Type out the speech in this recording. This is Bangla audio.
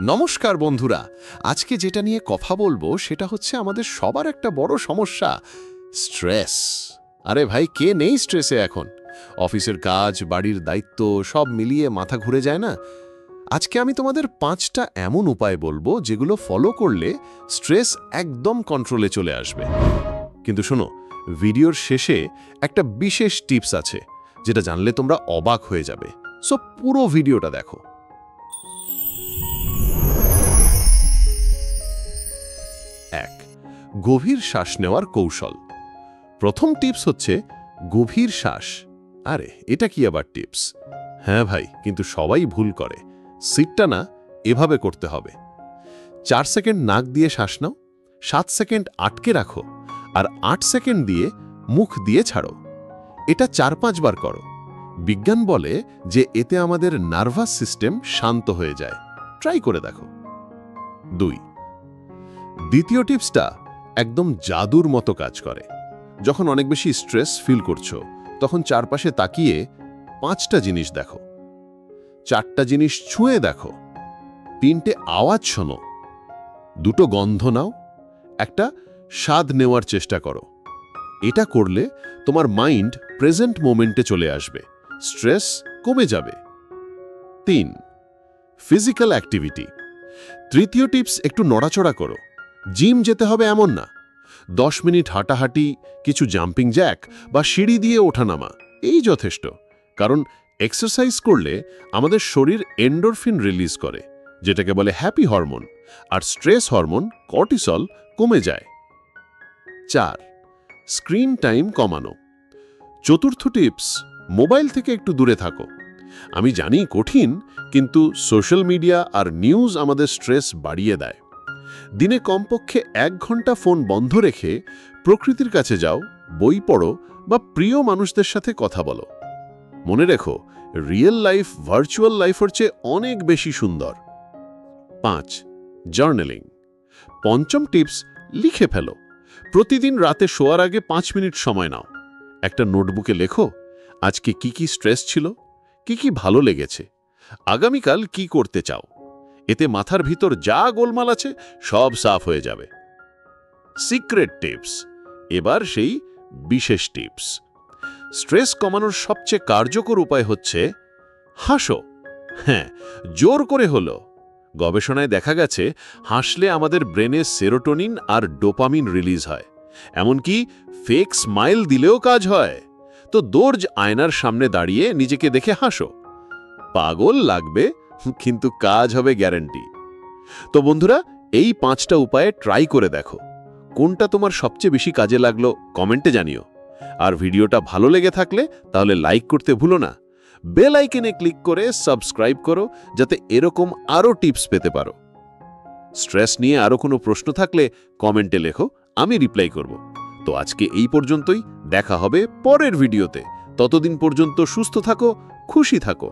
নমস্কার বন্ধুরা, আজকে যেটা নিয়ে কথা বলবো সেটা হচ্ছে আমাদের সবার একটা বড় সমস্যা, স্ট্রেস। আরে ভাই, কে নেই স্ট্রেসে এখন? অফিসের কাজ, বাড়ির দায়িত্ব সব মিলিয়ে মাথা ঘুরে যায় না? আজকে আমি তোমাদের 5টা এমন উপায় বলবো যেগুলো ফলো করলে স্ট্রেস একদম কন্ট্রোলে চলে আসবে। কিন্তু শোনো, ভিডিওর শেষে একটা বিশেষ টিপস আছে যেটা জানলে তোমরা অবাক হয়ে যাবে। সো পুরো ভিডিওটা দেখো। 1. গভীর শ্বাস নেওয়ার কৌশল। প্রথম টিপস হচ্ছে গভীর শ্বাস। আরে এটা কি আবার টিপস? হ্যাঁ ভাই, কিন্তু সবাই ভুল করে। সিটটা না, এভাবে করতে হবে। 4 সেকেন্ড নাক দিয়ে শ্বাস নাও, 7 সেকেন্ড আটকে রাখো, আর 8 সেকেন্ড দিয়ে মুখ দিয়ে ছাড়ো। এটা 4-5 বার করো। বিজ্ঞান বলে যে এতে আমাদের নার্ভাস সিস্টেম শান্ত হয়ে যায়। ট্রাই করে দেখো। 2. দ্বিতীয় টিপসটা একদম জাদুর মতো কাজ করে। যখন অনেক বেশি স্ট্রেস ফিল করছো, তখন চারপাশে তাকিয়ে 5টা জিনিস দেখো, 4টা জিনিস ছুঁয়ে দেখো, 3টে আওয়াজ শোনো, 2টো গন্ধ নাও, একটা স্বাদ নেওয়ার চেষ্টা করো। এটা করলে তোমার মাইন্ড প্রেজেন্ট মোমেন্টে চলে আসবে, স্ট্রেস কমে যাবে। 3. Physical activity. তৃতীয় টিপস, একটু নড়াচড়া করো। জিম যেতে হবে এমন না, 10 মিনিট হাঁটাহাঁটি, কিছু জাম্পিং জ্যাক বা সিঁড়ি দিয়ে ওঠানামা, এই যথেষ্ট। কারণ এক্সারসাইজ করলে আমাদের শরীর এন্ডোরফিন রিলিজ করে, যেটাকে বলে হ্যাপি হরমোন, আর স্ট্রেস হরমোন কর্টিসল কমে যায়। 4. স্ক্রিন টাইম কমানো। চতুর্থ টিপস, মোবাইল থেকে একটু দূরে থাকো। আমি জানি কঠিন, কিন্তু সোশ্যাল মিডিয়া আর নিউজ আমাদের স্ট্রেস বাড়িয়ে দেয়। দিনে কমপক্ষে 1 ঘন্টা ফোন বন্ধ রেখে প্রকৃতির কাছে যাও, বই পড়ো বা প্রিয় মানুষদের সাথে কথা বলো। মনে রেখো, রিয়েল লাইফ ভার্চুয়াল লাইফের চেয়ে অনেক বেশি সুন্দর। 5. জার্নালিং। পঞ্চম টিপস, লিখে ফেলো। প্রতিদিন রাতে শোয়ার আগে 5 মিনিট সময় নাও। একটা নোটবুকে লেখো, আজকে কি কি স্ট্রেস ছিল, কি কি ভালো লেগেছে, আগামীকাল কি করতে চাও। এতে মাথার ভিতর যা গোলমাল আছে সব সাফ হয়ে যাবে। Secret tips. এবার সেই বিশেষ টিপস। স্ট্রেস কমানোর সবচেয়ে কার্যকর উপায় হচ্ছে হাসো। হ্যাঁ, জোর করে হলো। গবেষণায় দেখা গেছে হাসলে আমাদের ব্রেনে সেরোটোনিন আর ডোপামিন রিলিজ হয়। এমনকি ফেক স্মাইল দিলেও কাজ হয়। তো দৌড় আয়নার সামনে দাঁড়িয়ে নিজেকে দেখে হাসো। পাগল লাগবে, কিন্তু কাজ হবে গ্যারান্টি। তো বন্ধুরা, এই 5টা উপায়ে ট্রাই করে দেখো। কোনটা তোমার সবচেয়ে বেশি কাজে লাগলো কমেন্টে জানিও। আর ভিডিওটা ভালো লেগে থাকলে তাহলে লাইক করতে ভুলো না। বেল আইকনে ক্লিক করে সাবস্ক্রাইব করো, যাতে এরকম আরও টিপস পেতে পারো। স্ট্রেস নিয়ে আরও কোনো প্রশ্ন থাকলে কমেন্টে লেখো, আমি রিপ্লাই করব। তো আজকে এই পর্যন্তই, দেখা হবে পরের ভিডিওতে। ততদিন পর্যন্ত সুস্থ থাকো, খুশি থাকো।